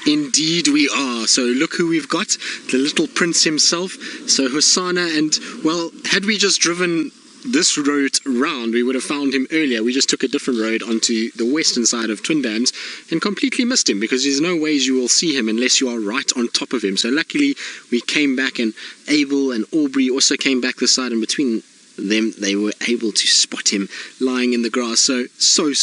Indeed we are. So look who we've got, the little prince himself. So Hosana, and well, had we just driven this road round, we would have found him earlier. We just took a different road onto the western side of Twin Dams and completely missed him, because there's no ways you will see him unless you are right on top of him. So luckily we came back, and Abel and Aubrey also came back this side, and between them they were able to spot him lying in the grass. So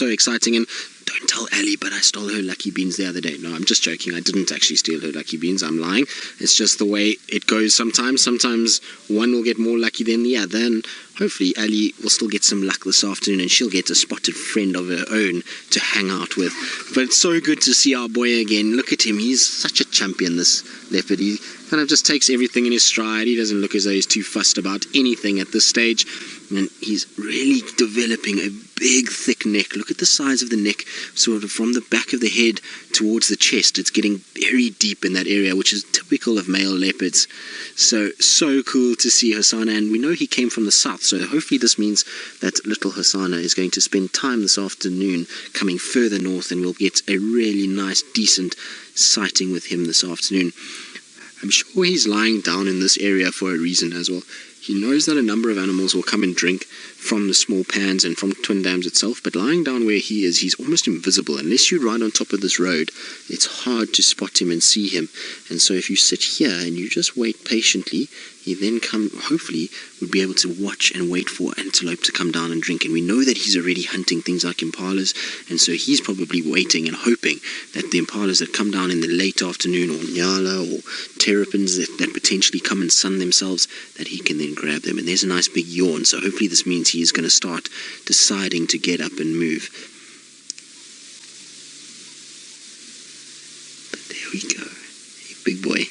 exciting. And don't tell Ali, but I stole her lucky beans the other day. No, I'm just joking. I didn't actually steal her lucky beans. I'm lying. It's just the way it goes sometimes. Sometimes one will get more lucky than the other, and hopefully Ali will still get some luck this afternoon, and she'll get a spotted friend of her own to hang out with. But it's so good to see our boy again. Look at him. He's such a champion, this leopard. He kind of just takes everything in his stride. He doesn't look as though he's too fussed about anything at this stage. And he's really developing a big, thick neck. Look at the size of the neck, sort of from the back of the head towards the chest. It's getting very deep in that area, which is typical of male leopards. So cool to see Hosana. And we know he came from the south, so hopefully this means that little Hosana is going to spend time this afternoon coming further north, and we'll get a really nice, decent sighting with him this afternoon. I'm sure he's lying down in this area for a reason as well. He knows that a number of animals will come and drink from the small pans and from Twin Dams itself, but lying down where he is, he's almost invisible. Unless you ride on top of this road, it's hard to spot him and see him. And so if you sit here and you just wait patiently, he then hopefully would be able to watch and wait for antelope to come down and drink. And we know that he's already hunting things like impalas, and so he's probably waiting and hoping that the impalas that come down in the late afternoon, or nyala or terrapins that potentially come and sun themselves, that he can then grab them. And there's a nice big yawn, so hopefully this means he is going to start deciding to get up and move. But there we go. Hey, big boy.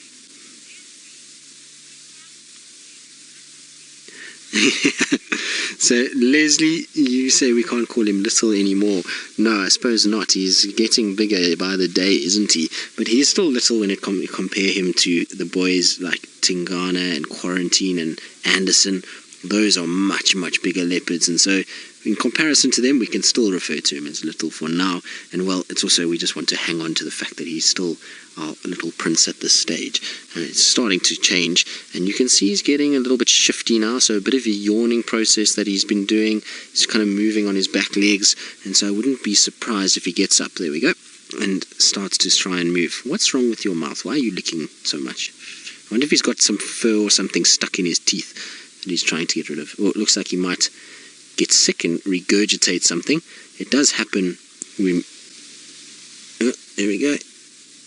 So Leslie, you say we can't call him little anymore. No, I suppose not. He's getting bigger by the day, isn't he? But he's still little when you compare him to the boys like Tingana and Quarantine and Anderson. Those are much bigger leopards, and so in comparison to them we can still refer to him as little for now. And well, it's also, we just want to hang on to the fact that he's still our little prince at this stage, and it's starting to change, and you can see he's getting a little bit shifty now, so a bit of a yawning process that he's been doing. He's kind of moving on his back legs, and so I wouldn't be surprised if he gets up, there we go, and starts to try and move. What's wrong with your mouth? Why are you licking so much? I wonder if he's got some fur or something stuck in his teeth that he's trying to get rid of. Or it looks like he might get sick and regurgitate something. It does happen. There we go.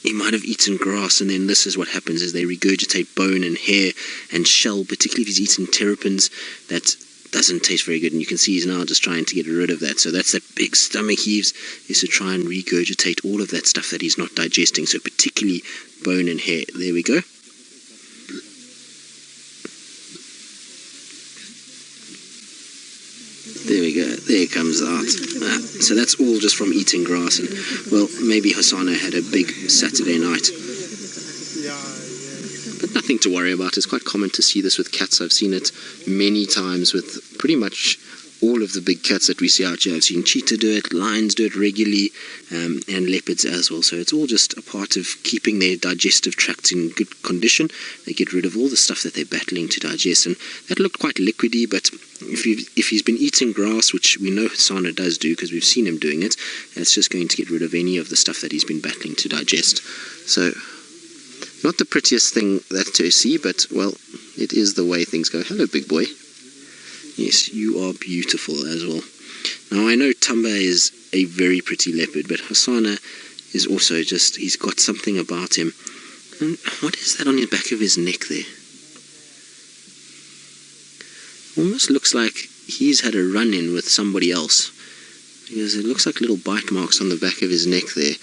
He might have eaten grass, and then this is what happens, is they regurgitate bone and hair and shell, particularly if he's eaten terrapins. That doesn't taste very good, and you can see he's now just trying to get rid of that. So that's that big stomach heaves, is to try and regurgitate all of that stuff that he's not digesting, so particularly bone and hair. There we go. There we go, there it comes out. So that's all just from eating grass, and well, maybe Hosana had a big Saturday night. But nothing to worry about. It's quite common to see this with cats. I've seen it many times with pretty much all of the big cats that we see out here. I've seen cheetah do it, lions do it regularly, and leopards as well. So it's all just a part of keeping their digestive tract in good condition. They get rid of all the stuff that they're battling to digest, and that looked quite liquidy, but if he's been eating grass, which we know Hosana does do because we've seen him doing it, it's just going to get rid of any of the stuff that he's been battling to digest. So not the prettiest thing that to see, but well, it is the way things go. Hello, big boy. Yes, you are beautiful as well. Now, I know Tumba is a very pretty leopard, but Hosana is also just, he's got something about him. And what is that on the back of his neck there? Almost looks like he's had a run-in with somebody else, because it looks like little bite marks on the back of his neck there,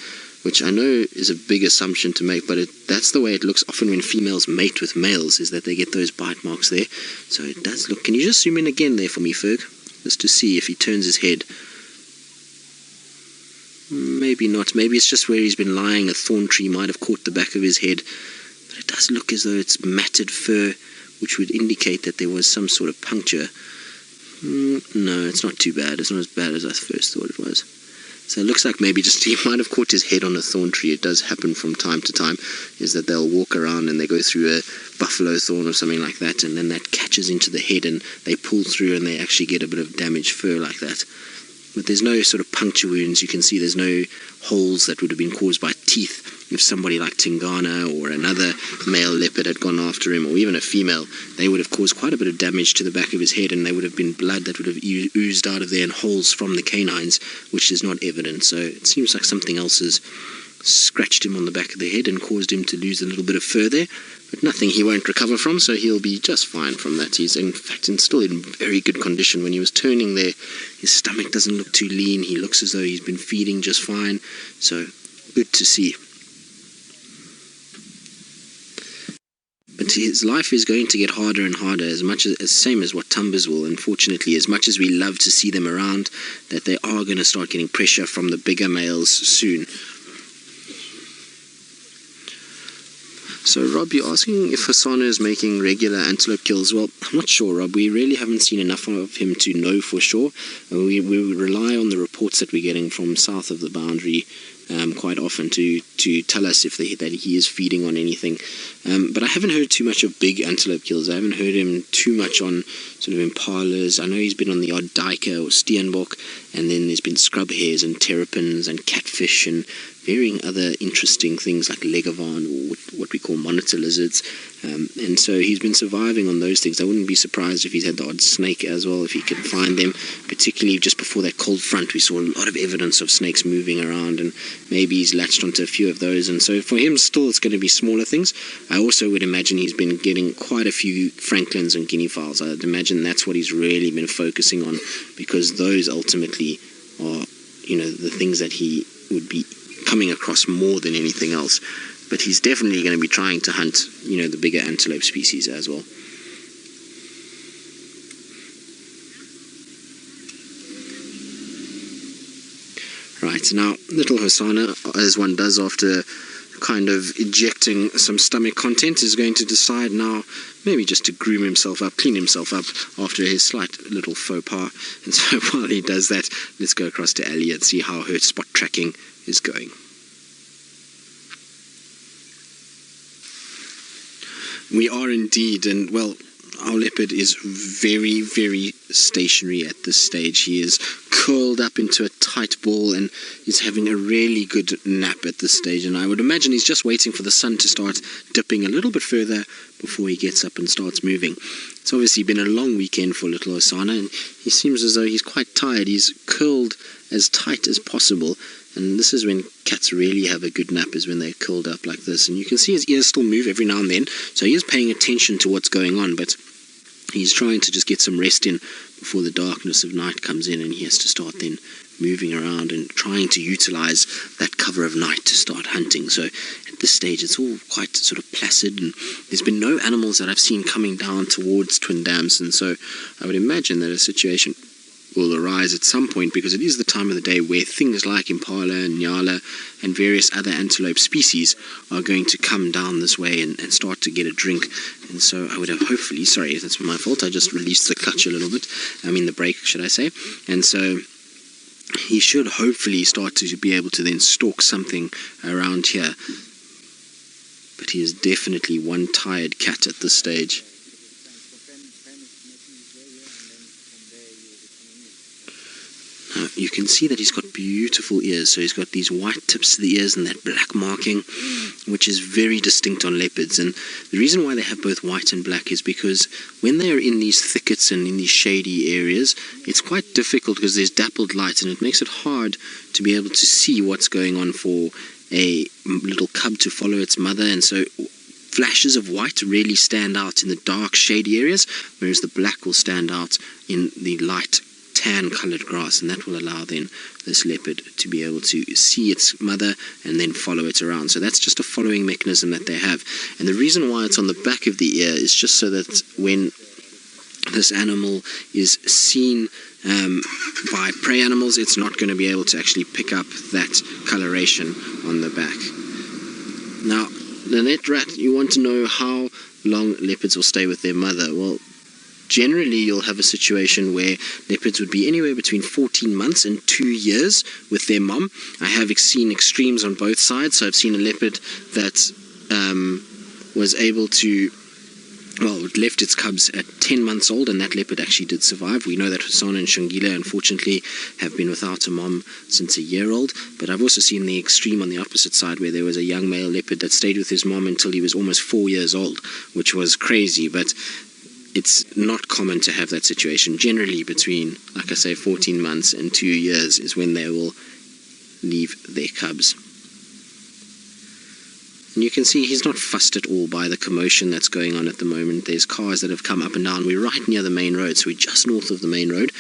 which I know is a big assumption to make, but that's the way it looks often when females mate with males, is that they get those bite marks there. So it does look... Can you just zoom in again there for me, Ferg? Just to see if he turns his head. Maybe not. Maybe it's just where he's been lying. A thorn tree might have caught the back of his head. But it does look as though it's matted fur, which would indicate that there was some sort of puncture. No, it's not too bad. It's not as bad as I first thought it was. So it looks like maybe just he might have caught his head on a thorn tree. It does happen from time to time, is that they'll walk around and they go through a buffalo thorn or something like that, and then that catches into the head and they pull through and they actually get a bit of damaged fur like that. But there's no sort of puncture wounds. You can see there's no holes that would have been caused by teeth. If somebody like Tingana or another male leopard had gone after him, or even a female, they would have caused quite a bit of damage to the back of his head, and there would have been blood that would have oozed out of there and holes from the canines, which is not evident. So it seems like something else has scratched him on the back of the head and caused him to lose a little bit of fur there, but nothing he won't recover from, so he'll be just fine from that. He's in fact still in very good condition. When he was turning there, his stomach doesn't look too lean. He looks as though he's been feeding just fine, so good to see. But his life is going to get harder and harder, as same as what Tumbers will. Unfortunately, as much as we love to see them around, that they are going to start getting pressure from the bigger males soon. So Rob, you're asking if Hosana is making regular antelope kills. Well, I'm not sure, Rob. We really haven't seen enough of him to know for sure. We rely on the reports that we're getting from south of the boundary quite often to tell us if that he is feeding on anything. But I haven't heard too much of big antelope kills. I haven't heard him too much on sort of impalas. I know he's been on the odd duiker or steenbok, and then there's been scrub hares and terrapins and catfish and varying other interesting things like legavan, or what we call monitor lizards. And so he's been surviving on those things. I wouldn't be surprised if he's had the odd snake as well, if he can find them. Particularly just before that cold front, we saw a lot of evidence of snakes moving around, and maybe he's latched onto a few of those. And so for him, still, it's going to be smaller things. I also would imagine he's been getting quite a few franklins and guinea fowls. I'd imagine that's what he's really been focusing on, because those ultimately are, the things that he would be coming across more than anything else. But he's definitely going to be trying to hunt, the bigger antelope species as well. Right, now little Hosana, as one does after kind of ejecting some stomach content, is going to decide now maybe just to groom himself up, clean himself up after his slight little faux pas. And so while he does that, let's go across to Ellie and see how her spot tracking is going. We are indeed, and well, our leopard is very, very stationary at this stage. He is curled up into a tight ball and is having a really good nap at this stage, and I would imagine he's just waiting for the sun to start dipping a little bit further before he gets up and starts moving. It's obviously been a long weekend for little Hosana, and he seems as though he's quite tired. He's curled as tight as possible, and this is when cats really have a good nap, is when they're curled up like this. And you can see his ears still move every now and then, so he is paying attention to what's going on, but he's trying to just get some rest in before the darkness of night comes in, and he has to start then moving around and trying to utilize that cover of night to start hunting. So at this stage it's all quite sort of placid, and there's been no animals that I've seen coming down towards Twin Dams, and so I would imagine that a situation will arise at some point, because it is the time of the day where things like impala and nyala and various other antelope species are going to come down this way and start to get a drink. And so I would have hopefully, sorry, that's my fault, I just released the clutch a little bit, the brake should I say, and so he should hopefully start to be able to then stalk something around here. But he is definitely one tired cat at this stage. You can see that he's got beautiful ears, so he's got these white tips of the ears and that black marking, which is very distinct on leopards. And the reason why they have both white and black is because when they're in these thickets and in these shady areas, it's quite difficult because there's dappled light, and it makes it hard to be able to see what's going on for a little cub to follow its mother. And so flashes of white really stand out in the dark shady areas, whereas the black will stand out in the light tan colored grass, and that will allow then this leopard to be able to see its mother and then follow it around. So that's just a following mechanism that they have, and the reason why it's on the back of the ear is just so that when this animal is seen by prey animals, it's not going to be able to actually pick up that coloration on the back. Now, Lynette Rat, you want to know how long leopards will stay with their mother. Well, generally you'll have a situation where leopards would be anywhere between 14 months and 2 years with their mom. I have seen extremes on both sides. So I've seen a leopard that was able to, well, it left its cubs at 10 months old, and that leopard actually did survive. We know that Hosana and Shangila, unfortunately, have been without a mom since a year old. But I've also seen the extreme on the opposite side, where there was a young male leopard that stayed with his mom until he was almost 4 years old, which was crazy. But it's not common to have that situation. Generally between, like I say, 14 months and 2 years is when they will leave their cubs. And you can see he's not fussed at all by the commotion that's going on at the moment. There's cars that have come up and down. We're right near the main road, so we're just north of the main road,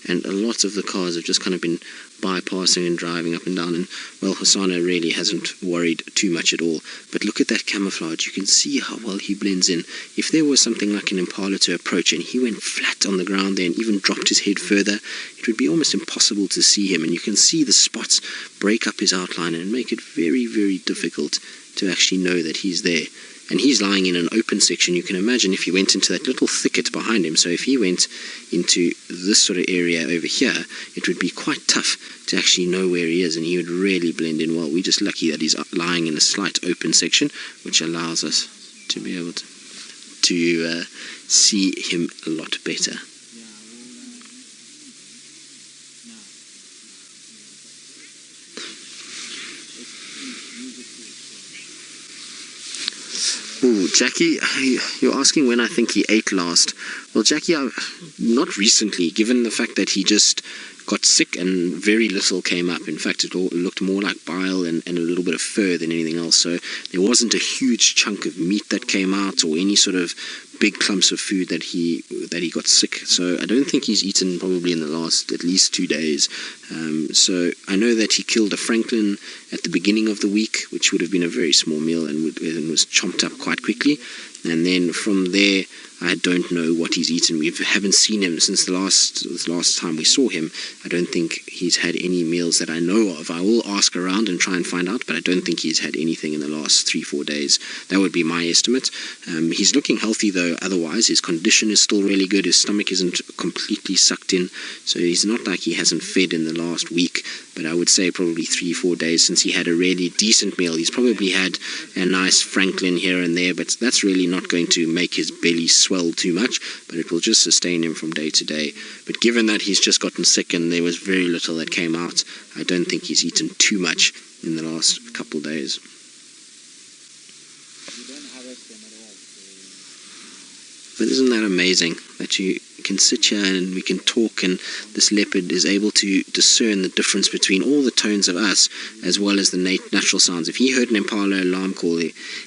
and a lot of the cars have just kind of been bypassing and driving up and down. And, well, Hosana really hasn't worried too much at all. But look at that camouflage. You can see how well he blends in. If there was something like an impala to approach and he went flat on the ground there and even dropped his head further, it would be almost impossible to see him. And you can see the spots break up his outline and make it very, very difficult to actually know that he's there. And he's lying in an open section. You can imagine if he went into that little thicket behind him. So if he went into this sort of area over here, it would be quite tough to actually know where he is, and he would really blend in well. We're just lucky that he's lying in a slight open section, which allows us to be able to see him a lot better. Ooh, Jackie, you're asking when I think he ate last. Well, Jackie, not recently, given the fact that he just got sick and very little came up. In fact, it looked more like bile and a little bit of fur than anything else. So there wasn't a huge chunk of meat that came out or any sort of big clumps of food that he got sick. So I don't think he's eaten probably in the last at least 2 days. So I know that he killed a francolin at the beginning of the week, which would have been a very small meal and was chomped up quite quickly. And then from there, I don't know what he's eaten. We haven't seen him since the last time we saw him. I don't think he's had any meals that I know of. I will ask around and try and find out, but I don't think he's had anything in the last 3-4 days. That would be my estimate. He's looking healthy though otherwise. His condition is still really good. His stomach isn't completely sucked in, so he's not like he hasn't fed in the last week. But I would say probably 3-4 days since he had a really decent meal. He's probably had a nice francolin here and there, but that's really not going to make his belly swell too much, but it will just sustain him from day to day. But given that he's just gotten sick and there was very little that came out, I don't think he's eaten too much in the last couple of days. But isn't that amazing that you can sit here and we can talk, and this leopard is able to discern the difference between all the tones of us as well as the natural sounds. If he heard an impala alarm call,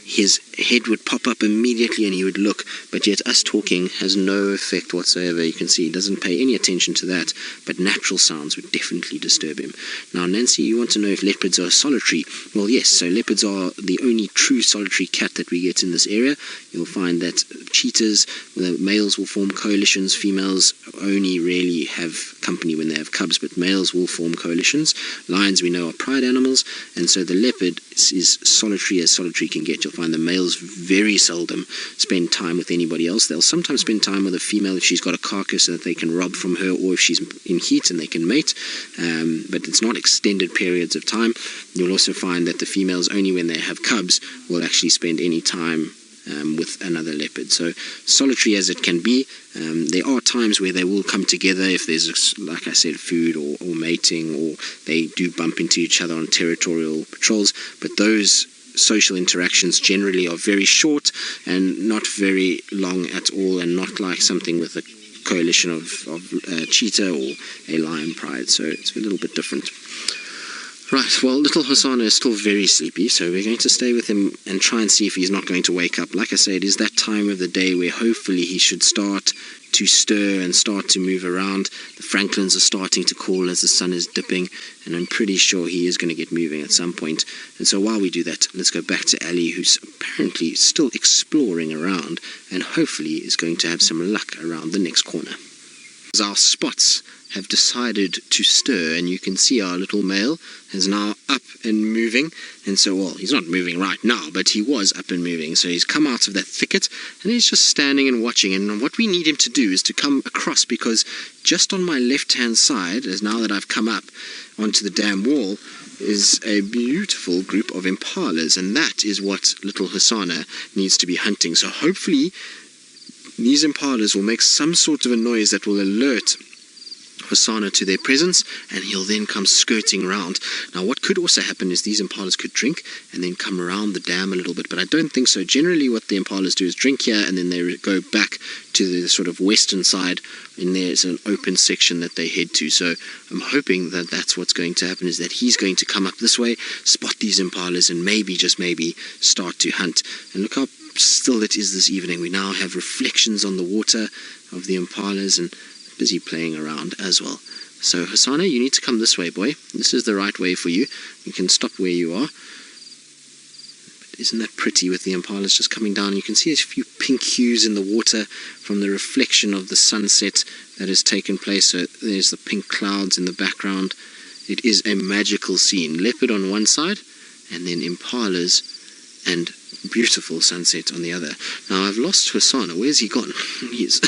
his head would pop up immediately and he would look, but yet us talking has no effect whatsoever. You can see he doesn't pay any attention to that, but natural sounds would definitely disturb him. Now, Nancy, you want to know if leopards are solitary. Well, yes, so leopards are the only true solitary cat that we get in this area. You'll find that cheetahs, the males will form coalitions, females only really have company when they have cubs, but males will form coalitions. Lions, we know, are pride animals, and so the leopard is solitary as solitary can get. You'll find the males very seldom spend time with anybody else. They'll sometimes spend time with a female if she's got a carcass so that they can rob from her, or if she's in heat and they can mate, but it's not extended periods of time. You'll also find that the females, only when they have cubs, will actually spend any time with another leopard. So solitary as it can be, there are times where they will come together if there's, like I said, food or mating, or they do bump into each other on territorial patrols, but those social interactions generally are very short and not very long at all, and not like something with a coalition of cheetah or a lion pride. So it's a little bit different. Right, well, little Hosana is still very sleepy, so we're going to stay with him and try and see if he's not going to wake up. Like I say, it is that time of the day where hopefully he should start to stir and start to move around. The francolins are starting to call as the sun is dipping, and I'm pretty sure he is going to get moving at some point. And so while we do that, let's go back to Ali, who's apparently still exploring around and hopefully is going to have some luck around the next corner. our spots have decided to stir, and you can see our little male is now up and moving. And so, well, he's not moving right now, but he was up and moving. So he's come out of that thicket and he's just standing and watching. And what we need him to do is to come across, because just on my left hand side, as now that I've come up onto the dam wall, is a beautiful group of impalas, and that is what little Hosana needs to be hunting. So hopefully these impalas will make some sort of a noise that will alert Hosana to their presence, and he'll then come skirting around. Now what could also happen is these impalas could drink and then come around the dam a little bit, but I don't think so. Generally what the impalas do is drink here and then they go back to the sort of western side, and there's an open section that they head to. So I'm hoping that that's what's going to happen, is that he's going to come up this way, spot these impalas, and maybe, just maybe, start to hunt. And look how still it is this evening. We now have reflections on the water of the impalas and busy playing around as well. So Hosana, you need to come this way, boy. This is the right way for you. You can stop where you are. But isn't that pretty with the impalas just coming down? You can see a few pink hues in the water from the reflection of the sunset that has taken place. So there's the pink clouds in the background. It is a magical scene. Leopard on one side and then impalas and beautiful sunset on the other. Now I've lost Hosana. Where's he gone? He's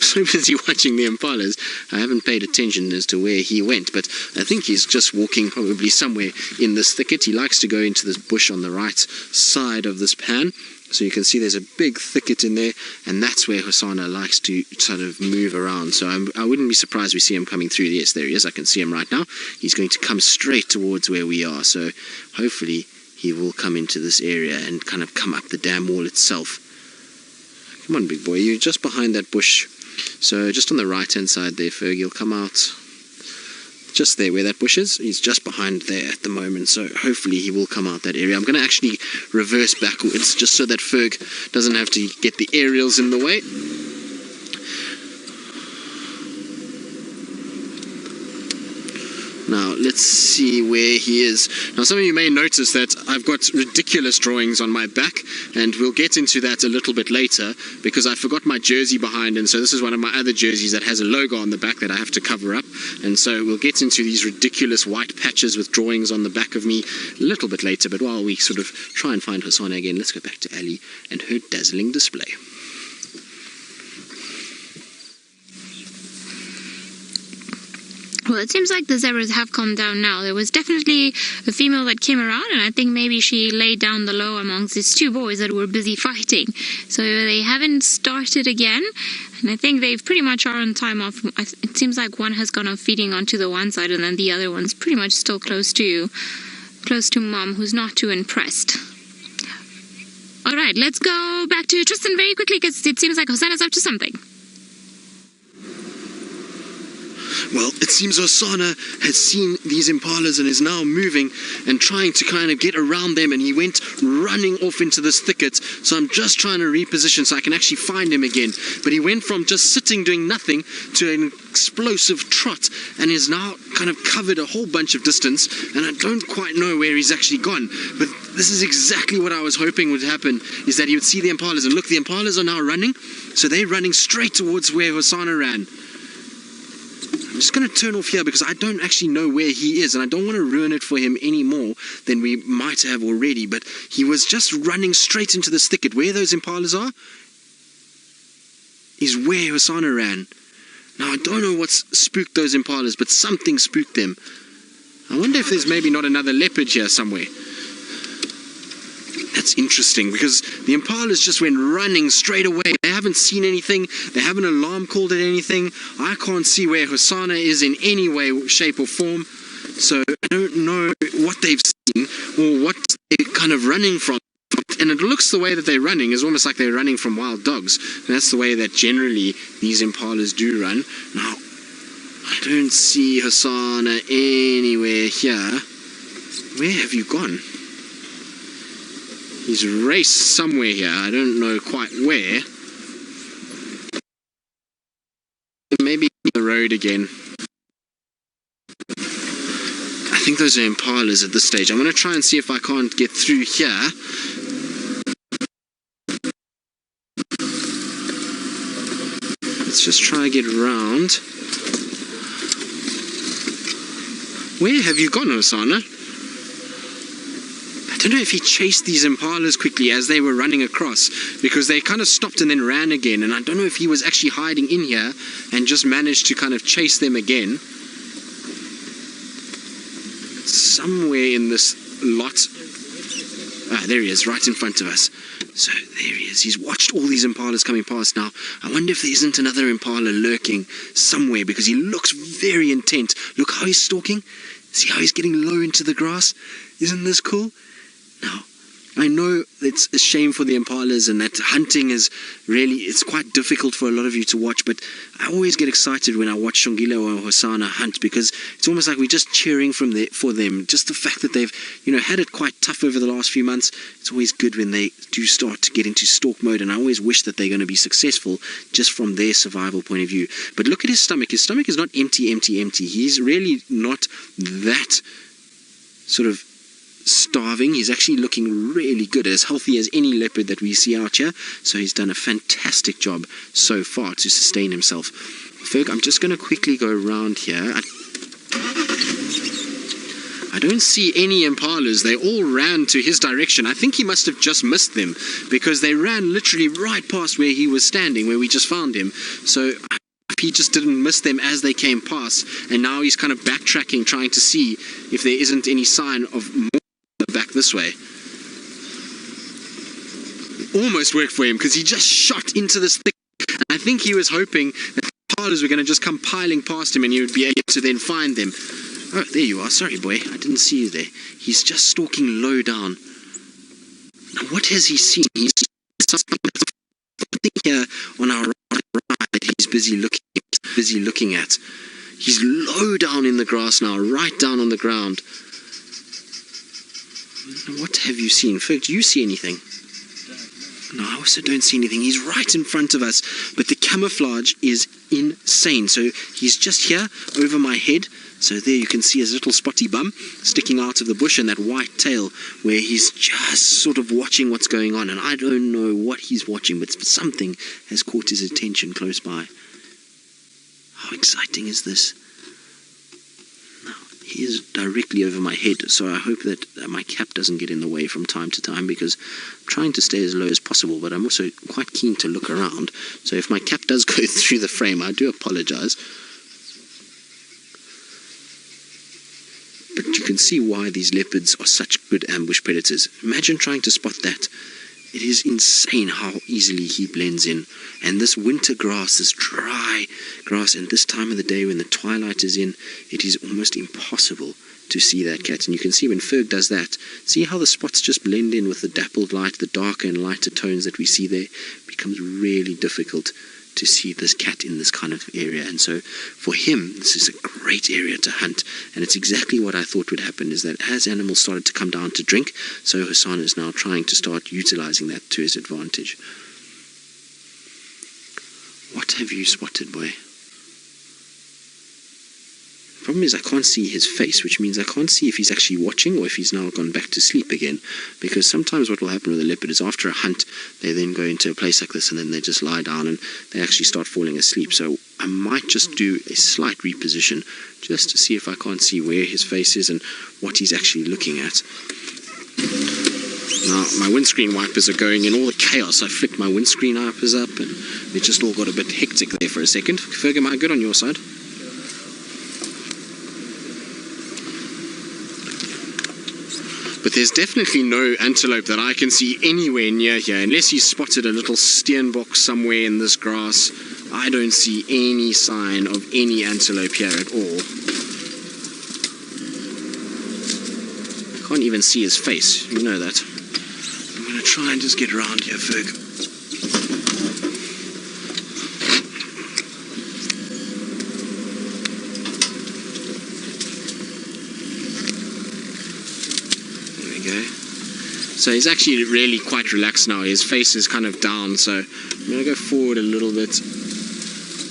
so busy watching the impalas. I haven't paid attention as to where he went, but I think he's just walking probably somewhere in this thicket. He likes to go into this bush on the right side of this pan. So you can see there's a big thicket in there, and that's where Hosana likes to sort of move around. So I wouldn't be surprised we see him coming through. Yes, there he is. I can see him right now. He's going to come straight towards where we are. So hopefully he will come into this area and kind of come up the dam wall itself. Come on, big boy, you're just behind that bush. So just on the right hand side there, Ferg, he'll come out just there where that bush is. He's just behind there at the moment, so hopefully he will come out that area. I'm going to actually reverse backwards just so that Ferg doesn't have to get the aerials in the way. Now, let's see where he is. Now, some of you may notice that I've got ridiculous drawings on my back, and we'll get into that a little bit later, because I forgot my jersey behind, and so this is one of my other jerseys that has a logo on the back that I have to cover up, and so we'll get into these ridiculous white patches with drawings on the back of me a little bit later. But while we sort of try and find Hosana again, let's go back to Ali and her dazzling display. Well, it seems like the zebras have calmed down now. There was definitely a female that came around, and I think maybe she laid down the law amongst these two boys that were busy fighting. So they haven't started again, and I think they pretty much are on time off. It seems like one has gone off feeding onto the one side, and then the other one's pretty much still close to mom, who's not too impressed. All right, let's go back to Tristan very quickly, because it seems like Hosana's up to something. Well, it seems Hosana has seen these impalas and is now moving and trying to kind of get around them, and he went running off into this thicket. So I'm just trying to reposition so I can actually find him again. But he went from just sitting doing nothing to an explosive trot, and is now kind of covered a whole bunch of distance, and I don't quite know where he's actually gone. But this is exactly what I was hoping would happen, is that he would see the impalas, and look, the impalas are now running, so they're running straight towards where Hosana ran. I'm just going to turn off here because I don't actually know where he is, and I don't want to ruin it for him any more than we might have already. But he was just running straight into this thicket. Where those impalas are is where Hosana ran. Now, I don't know what's spooked those impalas, but something spooked them. I wonder if there's maybe not another leopard here somewhere. That's interesting, because the impalas just went running straight away. They haven't seen anything. They haven't alarm called at anything. I can't see where Hosana is in any way, shape or form. So I don't know what they've seen or what they're kind of running from. And it looks, the way that they're running is almost like they're running from wild dogs. And that's the way that generally these impalas do run. Now, I don't see Hosana anywhere here. Where have you gone? He's raced somewhere here. I don't know quite where. Maybe the road again. I think those are impalas at this stage. I'm going to try and see if I can't get through here. Let's just try and get around. Where have you gone, Hosana? I don't know if he chased these impalas quickly as they were running across, because they kind of stopped and then ran again, and I don't know if he was actually hiding in here and just managed to kind of chase them again. Somewhere in this lot. Ah, there he is, right in front of us. So there he is. He's watched all these impalas coming past now. I wonder if there isn't another impala lurking somewhere, because he looks very intent. Look how he's stalking. See how he's getting low into the grass? Isn't this cool? Now, I know it's a shame for the impalas and that hunting is really, it's quite difficult for a lot of you to watch, but I always get excited when I watch Shongile or Hosana hunt, because it's almost like we're just cheering for them. Just the fact that they've, had it quite tough over the last few months, it's always good when they do start to get into stalk mode, and I always wish that they're going to be successful just from their survival point of view. But look at his stomach. His stomach is not empty. He's really not that sort of starving. He's actually looking really good, as healthy as any leopard that we see out here. So he's done a fantastic job so far to sustain himself. Ferg, I'm just going to quickly go around here. I don't see any impalas. They all ran to his direction. I think he must have just missed them, because they ran literally right past where he was standing, where we just found him. So he just didn't miss them as they came past, and now he's kind of backtracking, trying to see if there isn't any sign of more back this way. Almost worked for him, because he just shot into this thing, and I think he was hoping that the impalas were going to just come piling past him and he would be able to then find them. Oh, there you are. Sorry, boy, I didn't see you there. He's just stalking low down. Now, what has he seen? He's something here on our right. He's busy looking at. He's low down in the grass now, right down on the ground. What have you seen? Ferg, do you see anything? No, I also don't see anything. He's right in front of us, but the camouflage is insane. So he's just here over my head. So there you can see his little spotty bum sticking out of the bush, and that white tail where he's just sort of watching what's going on. And I don't know what he's watching, but something has caught his attention close by. How exciting is this? Now, he is directly over my head, so I hope that my cap doesn't get in the way from time to time, because I'm trying to stay as low as possible, but I'm also quite keen to look around. So if my cap does go through the frame, I do apologize. But you can see why these leopards are such good ambush predators. Imagine trying to spot that. It is insane how easily he blends in. And this winter grass, this dry grass, and this time of the day when the twilight is in, it is almost impossible to see that cat. And you can see when Ferg does that, see how the spots just blend in with the dappled light, the darker and lighter tones that we see there. It becomes really difficult to see this cat in this kind of area. And so for him, this is a great area to hunt, and it's exactly what I thought would happen, is that as animals started to come down to drink, so Hosana is now trying to start utilizing that to his advantage. What have you spotted, boy? Problem is I can't see his face, which means I can't see if he's actually watching or if he's now gone back to sleep again. Because sometimes what will happen with a leopard is after a hunt, they then go into a place like this and then they just lie down and they actually start falling asleep. So I might just do a slight reposition just to see if I can't see where his face is and what he's actually looking at. Now, my windscreen wipers are going in all the chaos. I flicked my windscreen wipers up and they just all got a bit hectic there for a second. Ferg, am I good on your side? But there's definitely no antelope that I can see anywhere near here, unless he's spotted a little steenbok somewhere in this grass. I don't see any sign of any antelope here at all. I can't even see his face, you know that. I'm going to try and just get around here, Ferg. So he's actually really quite relaxed now. His face is kind of down, so I'm going to go forward a little bit.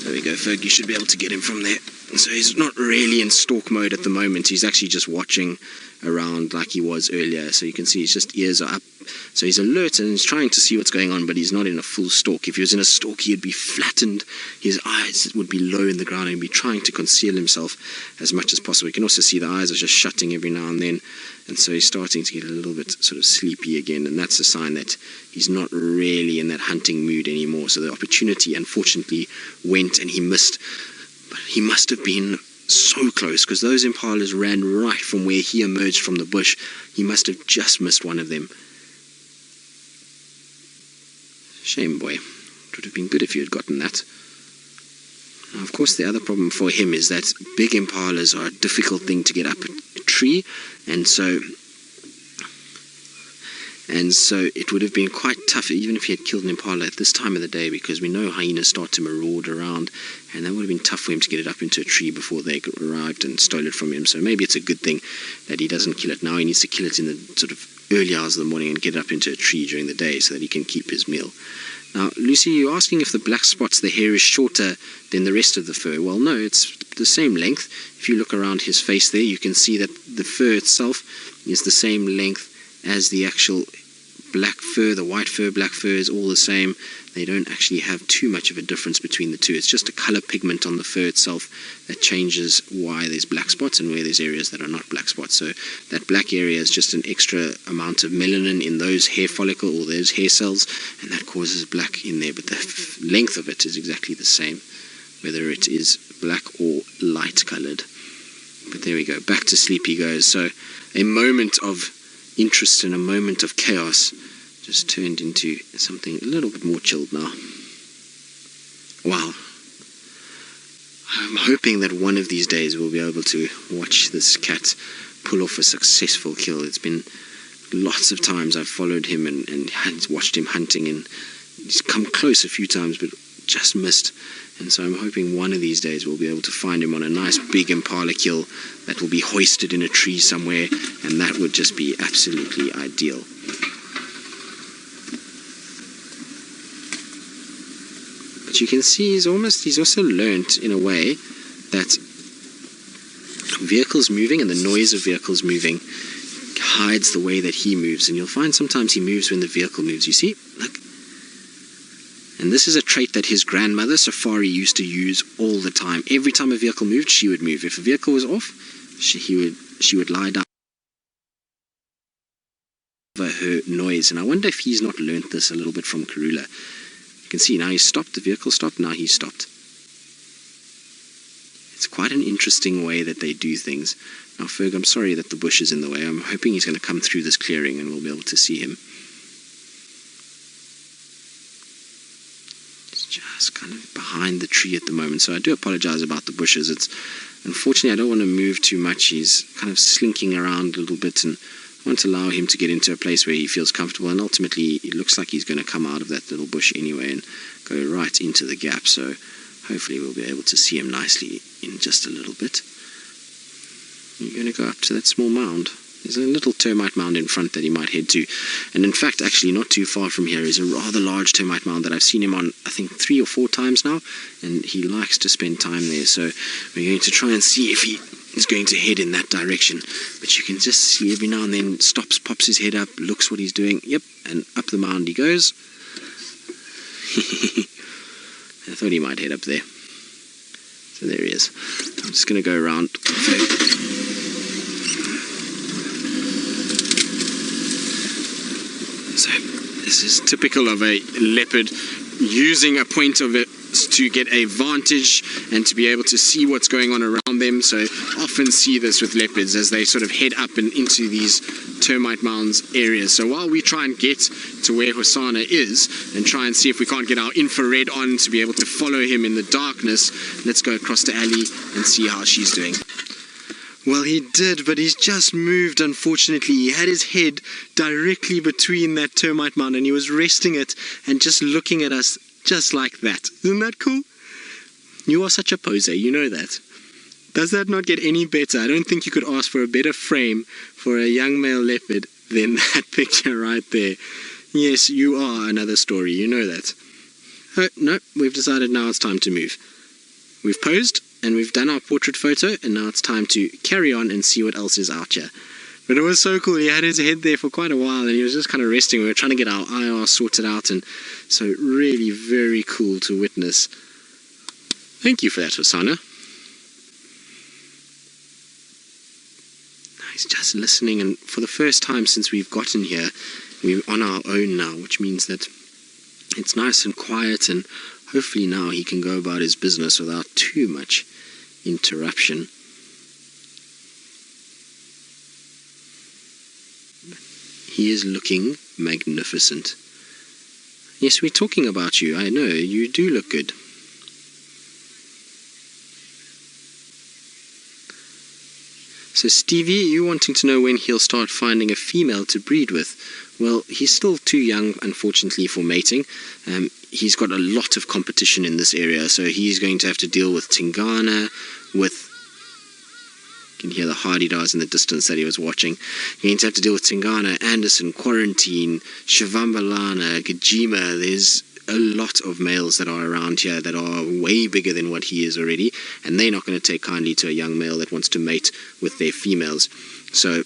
There we go, Ferg, you should be able to get him from there. So he's not really in stalk mode at the moment. He's actually just watching around like he was earlier. So you can see his just ears are up. So he's alert and he's trying to see what's going on, but he's not in a full stalk. If he was in a stalk, he'd be flattened. His eyes would be low in the ground and he'd be trying to conceal himself as much as possible. You can also see the eyes are just shutting every now and then. And so he's starting to get a little bit sort of sleepy again. And that's a sign that he's not really in that hunting mood anymore. So the opportunity, unfortunately, went and he missed. But he must have been so close, because those impalas ran right from where he emerged from the bush. He must have just missed one of them. Shame, boy. It would have been good if you had gotten that. Now, of course, the other problem for him is that big impalas are a difficult thing to get up a tree, and so it would have been quite tough, even if he had killed an impala at this time of the day, because we know hyenas start to maraud around, and that would have been tough for him to get it up into a tree before they arrived and stole it from him. So maybe it's a good thing that he doesn't kill it now. He needs to kill it in the sort of early hours of the morning and get it up into a tree during the day so that he can keep his meal. Now, Lucy, you're asking if the black spots, the hair is shorter than the rest of the fur. Well, no, it's the same length. If you look around his face there, you can see that the fur itself is the same length as the actual black fur. The white fur, black fur is all the same. They don't actually have too much of a difference between the two. It's just a color pigment on the fur itself that changes why there's black spots and where there's areas that are not black spots. So that black area is just an extra amount of melanin in those hair follicle or those hair cells, and that causes black in there. But the length of it is exactly the same, whether it is black or light colored. But there we go. Back to sleep he goes. So a moment of interest and a moment of chaos just turned into something a little bit more chilled now. Wow. I'm hoping that one of these days we'll be able to watch this cat pull off a successful kill. It's been lots of times I've followed him and watched him hunting, and he's come close a few times but just missed. And so I'm hoping one of these days we'll be able to find him on a nice big impala kill that will be hoisted in a tree somewhere, and that would just be absolutely ideal. But you can see he's also learnt in a way that vehicles moving and the noise of vehicles moving hides the way that he moves. And you'll find sometimes he moves when the vehicle moves. You see? Look. And this is a trait that his grandmother, Safari, used to use all the time. Every time a vehicle moved, she would move. If a vehicle was off, she would lie down over her noise. And I wonder if he's not learnt this a little bit from Karula. You can see now he's stopped, the vehicle stopped, now he's stopped. It's quite an interesting way that they do things. Now, Ferg, I'm sorry that the bush is in the way. I'm hoping he's going to come through this clearing and we'll be able to see him. It's just kind of behind the tree at the moment, so I do apologize about the bushes. It's unfortunately, I don't want to move too much. He's kind of slinking around a little bit, and I want to allow him to get into a place where he feels comfortable, and ultimately it looks like he's going to come out of that little bush anyway and go right into the gap, so hopefully we'll be able to see him nicely in just a little bit. You're going to go up to that small mound. There's a little termite mound in front that he might head to, and in fact actually not too far from here is a rather large termite mound that I've seen him on I think 3 or 4 times now, and he likes to spend time there, so we're going to try and see if he is going to head in that direction. But you can just see every now and then stops, pops his head up, looks what he's doing, yep, and up the mound he goes. I thought he might head up there. So there he is. I'm just going to go around. So this is typical of a leopard using a point of it to get a vantage and to be able to see what's going on around them. So often see this with leopards as they sort of head up and into these termite mounds areas. So while we try and get to where Hosana is and try and see if we can't get our infrared on to be able to follow him in the darkness, let's go across to Ali and see how she's doing. Well, he did, but he's just moved, unfortunately. He had his head directly between that termite mound and he was resting it and just looking at us just like that. Isn't that cool? You are such a poser, you know that. Does that not get any better? I don't think you could ask for a better frame for a young male leopard than that picture right there. Yes, you are another story, you know that. Oh, no, we've decided now it's time to move. We've posed and we've done our portrait photo, and now it's time to carry on and see what else is out here. But it was so cool. He had his head there for quite a while, and he was just kind of resting. We were trying to get our IR sorted out, and so really very cool to witness. Thank you for that, Hosana. He's just listening, and for the first time since we've gotten here, we're on our own now, which means that it's nice and quiet, and hopefully now he can go about his business without too much interruption. He is looking magnificent. Yes, we're talking about you. I know, you do look good. So Stevie, you wanting to know when he'll start finding a female to breed with? Well, he's still too young, unfortunately, for mating. He's got a lot of competition in this area, so he's going to have to deal with Tingana, with... You can hear the hardy-dars in the distance that he was watching. He's going to have to deal with Tingana, Anderson, Quarantine, Shivambalana, Djuma. There's a lot of males that are around here that are way bigger than what he is already, and they're not going to take kindly to a young male that wants to mate with their females. So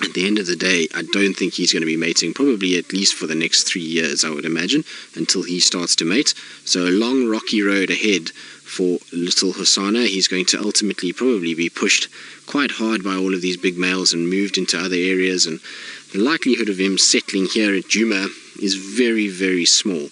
at the end of the day, I don't think he's going to be mating, probably at least for the next 3 years, I would imagine, until he starts to mate. So a long rocky road ahead for little Hosana. He's going to ultimately probably be pushed quite hard by all of these big males and moved into other areas, and the likelihood of him settling here at Djuma is very, very small.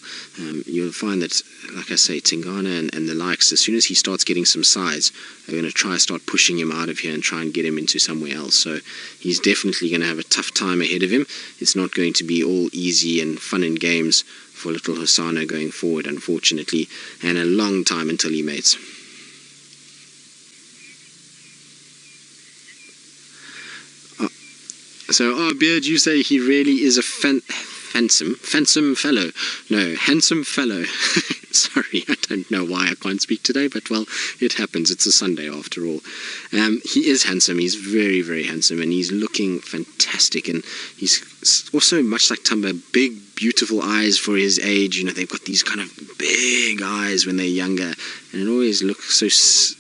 You'll find that, like I say, Tingana and the likes, as soon as he starts getting some size, are going to start pushing him out of here and try and get him into somewhere else. So he's definitely going to have a tough time ahead of him. It's not going to be all easy and fun and games for little Hosana going forward, unfortunately, and a long time until he mates. So, Beard, you say he really is a handsome fellow. No, handsome fellow. Sorry, I don't know why I can't speak today, but well, it happens. It's a Sunday after all. He is handsome. He's very, very handsome, and he's looking fantastic. And he's also, much like Tumba, big, beautiful eyes for his age. You know, they've got these kind of big eyes when they're younger, and it always looks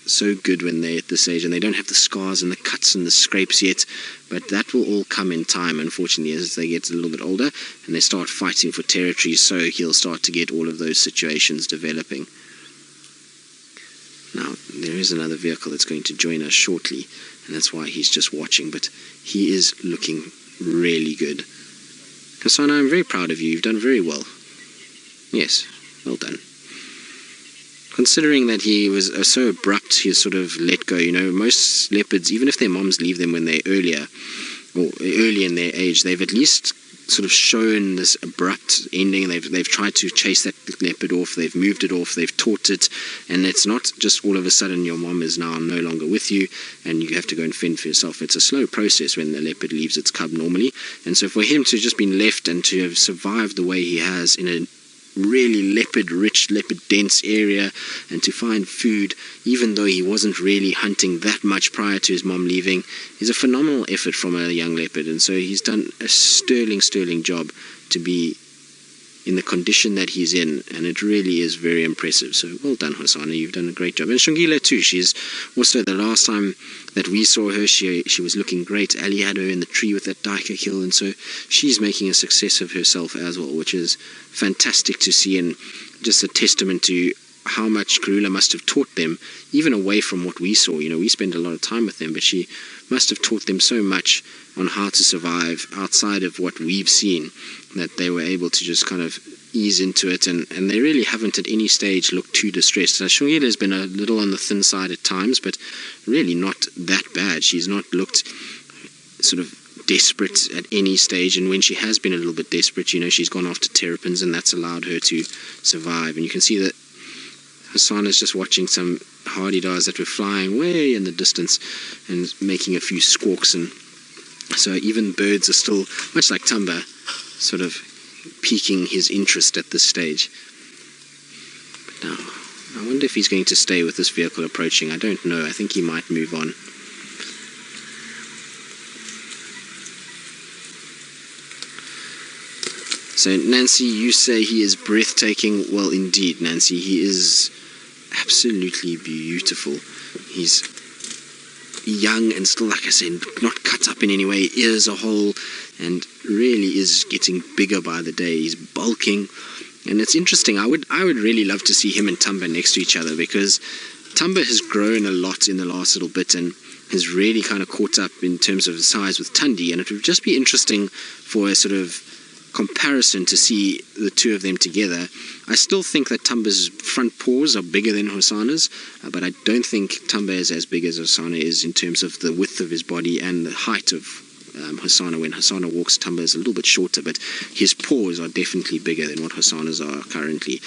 so good when they're at this age, and they don't have the scars and the cuts and the scrapes yet. But that will all come in time, unfortunately, as they get a little bit older and they start fighting for territory, so he'll start to get all of those situations developing. Now, there is another vehicle that's going to join us shortly, and that's why he's just watching, but he is looking really good. Hosana, I'm very proud of you. You've done very well. Yes, well done. Considering that he was so abrupt, he sort of let go. You know, most leopards, even if their moms leave them when they're earlier, or early in their age, they've at least sort of shown this abrupt ending. They've tried to chase that leopard off, they've moved it off, they've taught it, and it's not just all of a sudden your mom is now no longer with you and you have to go and fend for yourself. It's a slow process when the leopard leaves its cub normally, and so for him to just been left and to have survived the way he has in a really leopard-rich, leopard-dense area, and to find food, even though he wasn't really hunting that much prior to his mom leaving, is a phenomenal effort from a young leopard. And so he's done a sterling job to be in the condition that he's in, and it really is very impressive. So well done, Hosana, you've done a great job. And Shongile too, she's also, the last time that we saw her, she was looking great. Ali had her in the tree with that Daika kill, and so she's making a success of herself as well, which is fantastic to see, and just a testament to how much Karula must have taught them, even away from what we saw. You know, we spent a lot of time with them, but she must have taught them so much on how to survive outside of what we've seen, that they were able to just kind of ease into it, and they really haven't at any stage looked too distressed. Shongile has been a little on the thin side at times, but really not that bad. She's not looked sort of desperate at any stage, and when she has been a little bit desperate, you know, she's gone after terrapins, and that's allowed her to survive. And you can see that Hosana's just watching some hardy-dars that were flying way in the distance and making a few squawks, and so even birds are still, much like Tumba, sort of piquing his interest at this stage. But now, I wonder if he's going to stay with this vehicle approaching. I don't know. I think he might move on. So, Nancy, you say he is breathtaking. Well, indeed, Nancy, he is absolutely beautiful. young and still, like I said, not cut up in any way, ears are whole, and really is getting bigger by the day. He's bulking, and it's interesting. I would really love to see him and Tumba next to each other, because Tumba has grown a lot in the last little bit and has really kind of caught up in terms of size with Tundi, and it would just be interesting for a sort of comparison to see the two of them together. I still think that Tumba's front paws are bigger than Hosana's, but I don't think Tumba is as big as Hosana is in terms of the width of his body and the height of Hosana. When Hosana walks, Tumba is a little bit shorter, but his paws are definitely bigger than what Hosana's are currently.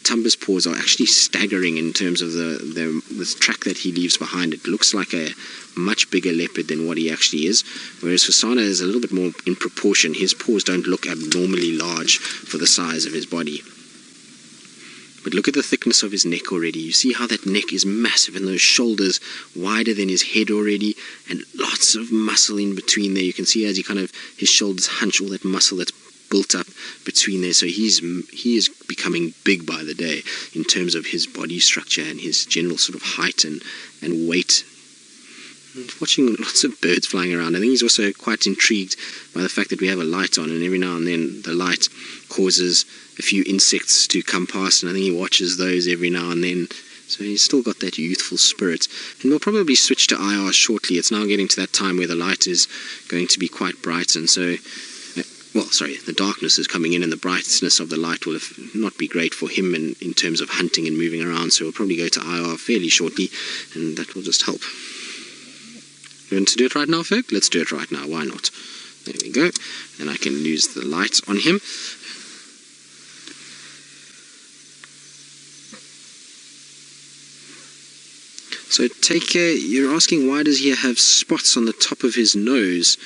Tumba's paws are actually staggering in terms of the track that he leaves behind. It looks like a much bigger leopard than what he actually is, whereas Hosana is a little bit more in proportion. His paws don't look abnormally large for the size of his body. But look at the thickness of his neck already. You see how that neck is massive and those shoulders wider than his head already, and lots of muscle in between there. You can see as he his shoulders hunch, all that muscle that's built up between there. So he is becoming big by the day in terms of his body structure and his general sort of height and weight. And watching lots of birds flying around. I think he's also quite intrigued by the fact that we have a light on, and every now and then the light causes a few insects to come past, and I think he watches those every now and then. So he's still got that youthful spirit. And we'll probably switch to IR shortly. It's now getting to that time where the light is going to be quite bright, and so the darkness is coming in and the brightness of the light will not be great for him in terms of hunting and moving around, so we'll probably go to IR fairly shortly, and that will just help. You want to do it right now, Ferg? Let's do it right now, why not? There we go. Then I can use the light on him. So take care. You're asking, why does he have spots on the top of his nose?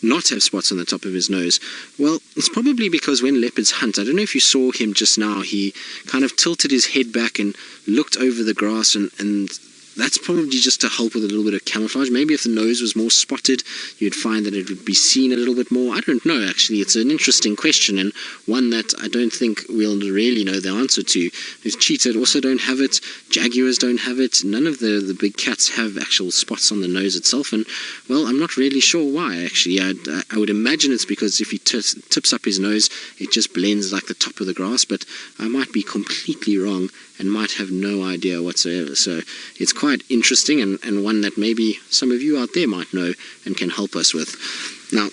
Not have spots on the top of his nose? Well, it's probably because when leopards hunt, I don't know if you saw him just now, he kind of tilted his head back and looked over the grass, and that's probably just to help with a little bit of camouflage. Maybe if the nose was more spotted, you'd find that it would be seen a little bit more. I don't know, actually. It's an interesting question, and one that I don't think we'll really know the answer to. Cheetah also don't have it. Jaguars don't have it. None of the big cats have actual spots on the nose itself, and, well, I'm not really sure why, actually. I would imagine it's because if he tips up his nose, it just blends like the top of the grass, but I might be completely wrong and might have no idea whatsoever. So it's quite interesting, and one that maybe some of you out there might know and can help us with. Now,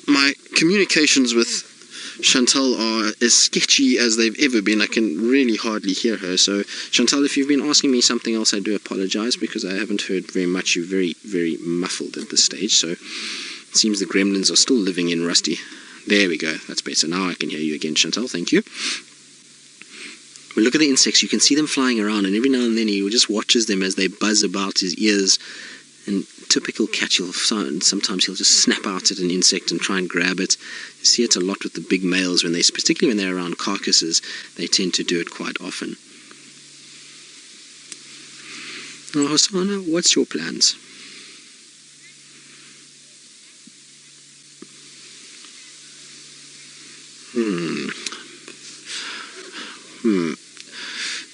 my communications with Chantal are as sketchy as they've ever been. I can really hardly hear her. So Chantal, if you've been asking me something else, I do apologize, because I haven't heard very much. You're very, very muffled at this stage. So it seems the gremlins are still living in Rusty. There we go. That's better. Now I can hear you again, Chantal. Thank you. But look at the insects. You can see them flying around, and every now and then he just watches them as they buzz about his ears. And typical cat, sometimes he'll just snap out at an insect and try and grab it. You see it a lot with the big males, particularly when they're around carcasses, they tend to do it quite often. Now, Hosana, what's your plans?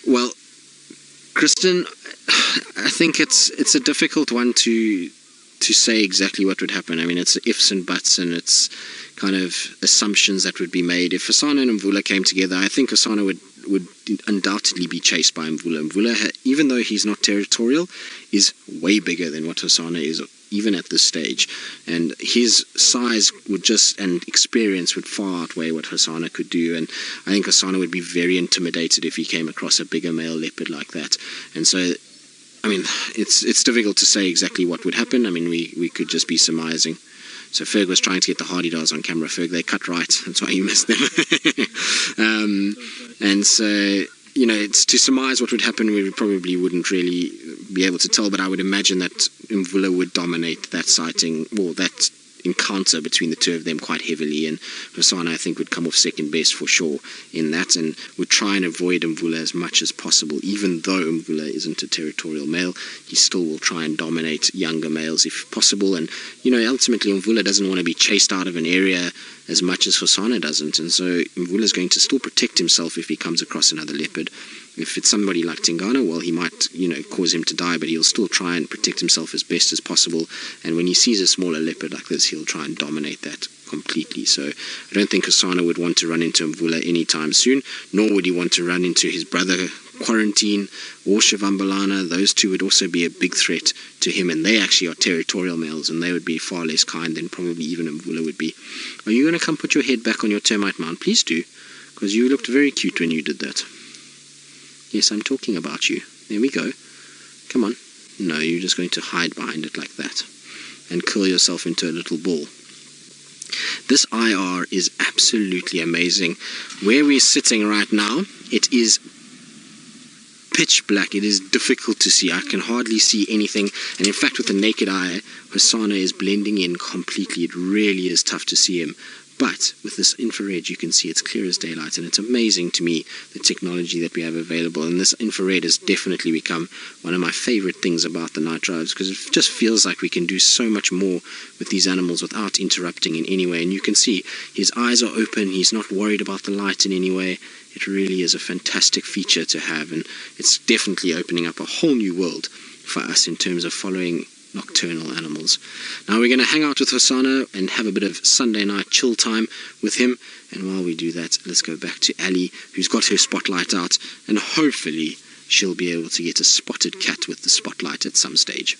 Well, Kristen, I think it's a difficult one to say exactly what would happen. I mean, it's ifs and buts, and it's kind of assumptions that would be made. If Hosana and Mvula came together, I think Hosana would undoubtedly be chased by Mvula. Mvula, even though he's not territorial, is way bigger than what Hosana is, even at this stage. And his size and experience would far outweigh what Hosana could do. And I think Hosana would be very intimidated if he came across a bigger male leopard like that. And so, I mean, it's difficult to say exactly what would happen. I mean, we could just be surmising. So Ferg was trying to get the hardy dolls on camera. Ferg, they cut right. That's why you missed them. And so, it's to surmise what would happen, we probably wouldn't really be able to tell, but I would imagine that Mvula would dominate that sighting, or that encounter between the two of them quite heavily, and Hosana, I think, would come off second best for sure in that, and would try and avoid Mvula as much as possible. Even though Mvula isn't a territorial male, he still will try and dominate younger males if possible. And ultimately Mvula doesn't want to be chased out of an area as much as Hosana doesn't, and so Mvula's going to still protect himself if he comes across another leopard. If it's somebody like Tingana, well, he might, cause him to die, but he'll still try and protect himself as best as possible. And when he sees a smaller leopard like this, he'll try and dominate that completely. So I don't think Hosana would want to run into Mvula anytime soon, nor would he want to run into his brother Quarantine or Shivambalana. Those two would also be a big threat to him, and they actually are territorial males, and they would be far less kind than probably even Mvula would be. Are you going to come put your head back on your termite mound? Please do, because you looked very cute when you did that. Yes, I'm talking about you. There we go. Come on. No, you're just going to hide behind it like that and curl yourself into a little ball. This IR is absolutely amazing. Where we're sitting right now, it is pitch black. It is difficult to see. I can hardly see anything, and in fact with the naked eye, Hosana is blending in completely. It really is tough to see him. But with this infrared, you can see it's clear as daylight, and it's amazing to me, the technology that we have available. And this infrared has definitely become one of my favorite things about the night drives, because it just feels like we can do so much more with these animals without interrupting in any way. And you can see his eyes are open. He's not worried about the light in any way. It really is a fantastic feature to have, and it's definitely opening up a whole new world for us in terms of following nocturnal animals. Now we're going to hang out with Hosana and have a bit of Sunday night chill time with him, and while we do that, let's go back to Ali, who's got her spotlight out, and hopefully she'll be able to get a spotted cat with the spotlight at some stage.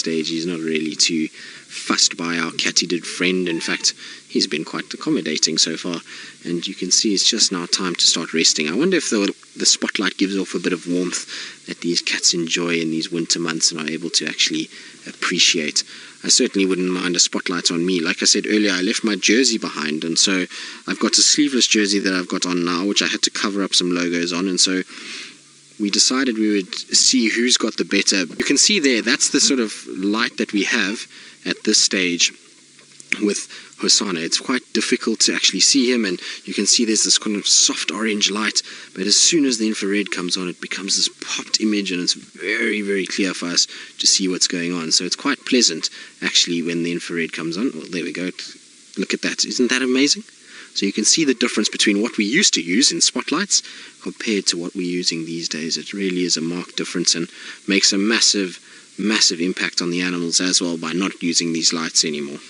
He's not really too fussed by our cat-headed friend. In fact, he's been quite accommodating so far, and you can see it's just now time to start resting. I wonder if the spotlight gives off a bit of warmth that these cats enjoy in these winter months and are able to actually appreciate. I certainly wouldn't mind a spotlight on me. Like I said earlier, I left my jersey behind, and so I've got a sleeveless jersey that I've got on now, which I had to cover up some logos on, and so we decided we would see who's got the better. You can see there, that's the sort of light that we have at this stage with Hosana. It's quite difficult to actually see him, and you can see there's this kind of soft orange light, but as soon as the infrared comes on, it becomes this popped image, and it's very, very clear for us to see what's going on. So it's quite pleasant actually when the infrared comes on. Well, there we go. Look at that. Isn't that amazing? So you can see the difference between what we used to use in spotlights compared to what we're using these days. It really is a marked difference and makes a massive, massive impact on the animals as well by not using these lights anymore.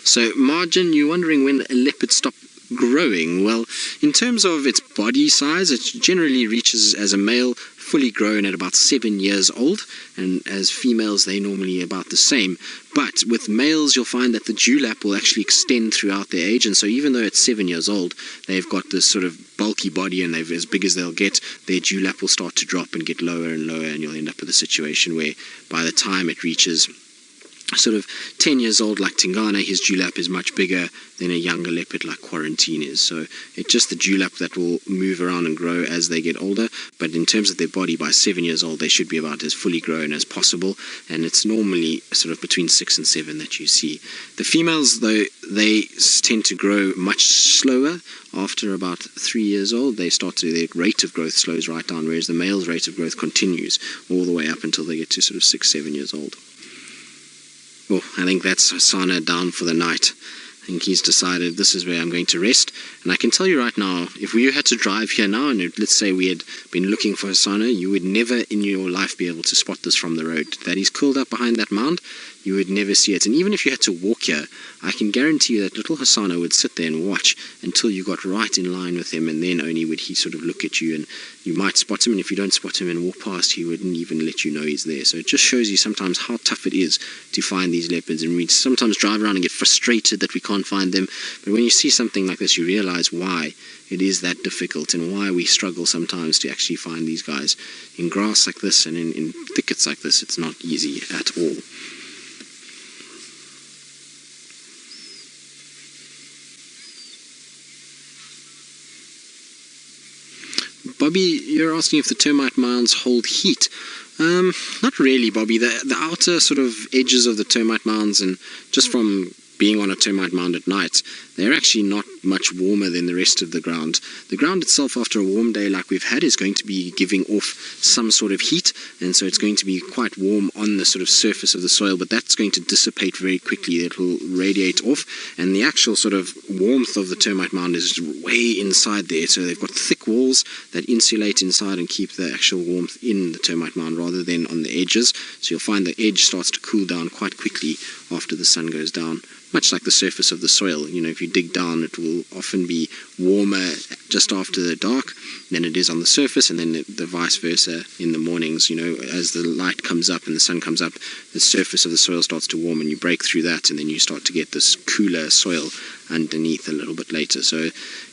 So Margin, you're wondering when a leopard stopped growing. Well, in terms of its body size, it generally reaches as a male fully grown at about 7 years old, and as females they're normally about the same. But with males you'll find that the dewlap will actually extend throughout their age, and so even though it's 7 years old, they've got this sort of bulky body, and they're as big as they'll get, their dewlap will start to drop and get lower and lower, and you'll end up with a situation where by the time it reaches sort of 10 years old like Tingana, his dewlap is much bigger than a younger leopard like Quarantine is. So it's just the dewlap that will move around and grow as they get older, but in terms of their body, by 7 years old they should be about as fully grown as possible, and it's normally sort of between 6 and 7 that you see. The females, though, they tend to grow much slower. After about 3 years old, their rate of growth slows right down, whereas the male's rate of growth continues all the way up until they get to sort of 6-7 years old. Well, I think that's Hosana down for the night. I think he's decided this is where I'm going to rest. And I can tell you right now, if we had to drive here now, and let's say we had been looking for Hosana, you would never in your life be able to spot this from the road. That he's curled up behind that mound, you would never see it. And even if you had to walk here, I can guarantee you that little Hosana would sit there and watch until you got right in line with him, and then only would he sort of look at you, and you might spot him, and if you don't spot him and walk past, he wouldn't even let you know he's there. So it just shows you sometimes how tough it is to find these leopards, and we sometimes drive around and get frustrated that we can't find them. But when you see something like this, you realize why it is that difficult and why we struggle sometimes to actually find these guys. In grass like this and in thickets like this, it's not easy at all. Bobby, you're asking if the termite mounds hold heat. Not really, Bobby. The outer sort of edges of the termite mounds, and just from being on a termite mound at night, they're actually not much warmer than the rest of the ground. The ground itself, after a warm day like we've had, is going to be giving off some sort of heat, and so it's going to be quite warm on the sort of surface of the soil, but that's going to dissipate very quickly. It will radiate off, and the actual sort of warmth of the termite mound is way inside there. So they've got thick walls that insulate inside and keep the actual warmth in the termite mound rather than on the edges. So you'll find the edge starts to cool down quite quickly after the sun goes down, much like the surface of the soil. You know, if you dig down, it will often be warmer just after the dark than it is on the surface, and then the vice versa in the mornings. You know, as the light comes up and the sun comes up, the surface of the soil starts to warm, and you break through that, and then you start to get this cooler soil underneath a little bit later. So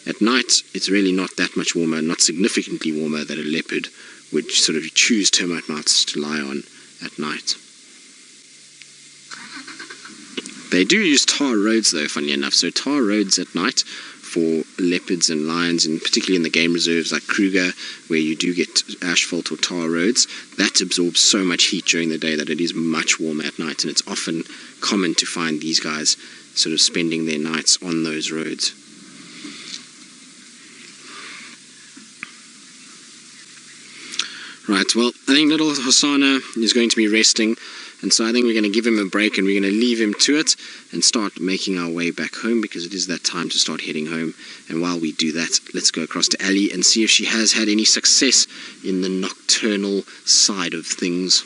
at night, it's really not that much warmer, not significantly warmer, that a leopard would sort of choose termite mounds to lie on at night. They do use tar roads though, funny enough. So tar roads at night for leopards and lions, and particularly in the game reserves like Kruger, where you do get asphalt or tar roads, that absorbs so much heat during the day that it is much warmer at night, and it's often common to find these guys sort of spending their nights on those roads. Right, well, I think little Hosana is going to be resting, and so I think we're going to give him a break, and we're going to leave him to it and start making our way back home, because it is that time to start heading home. And while we do that, let's go across to Ali and see if she has had any success in the nocturnal side of things.